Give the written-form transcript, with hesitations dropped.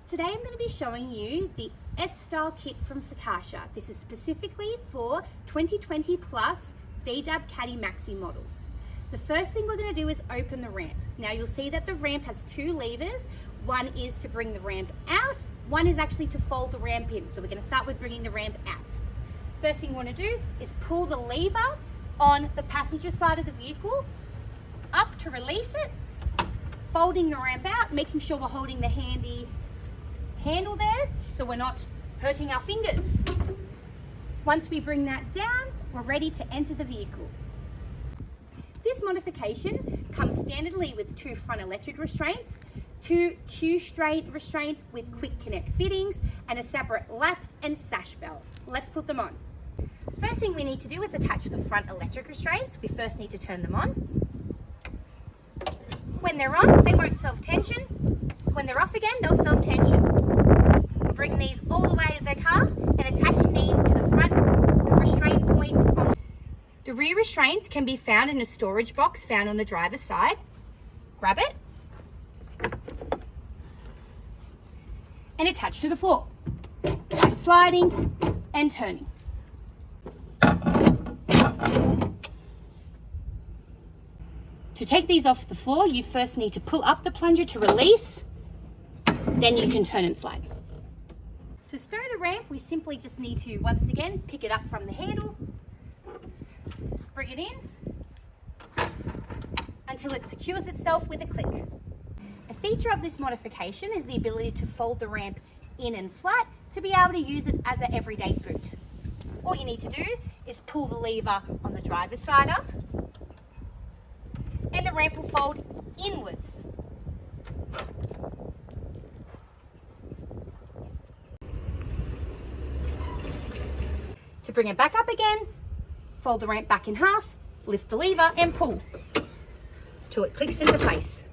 Today I'm going to be showing you the F-Style kit from Focaccia. This is specifically for 2020 plus VW Caddy Maxi models. The first thing we're going to do is open the ramp. Now you'll see that the ramp has two levers. One is to bring the ramp out, one is actually to fold the ramp in. So we're going to start with bringing the ramp out. First thing you want to do is pull the lever on the passenger side of the vehicle up to release it, folding your ramp out, making sure we're holding the handy handle there so we're not hurting our fingers. Once we bring that down, we're ready to enter the vehicle. This modification comes standardly with two front electric restraints, two Q-straight restraints with quick connect fittings, and a separate lap and sash belt. Let's put them on. First thing we need to do is attach the front electric restraints. We first need to turn them on. When they're on, they won't self-tension. When they're off again, they'll self-tension. Bring these all the way to the car and attaching these to the front restraint points. The rear restraints can be found in a storage box found on the driver's side. Grab it and attach to the floor by sliding and turning. To take these off the floor, you first need to pull up the plunger to release, then you can turn and slide. To stow the ramp, we simply just need to, once again, pick it up from the handle, bring it in until it secures itself with a click. A feature of this modification is the ability to fold the ramp in and flat to be able to use it as an everyday boot. All you need to do is pull the lever on the driver's side up and the ramp will fold inwards. To bring it back up again, fold the ramp back in half, lift the lever and pull till it clicks into place.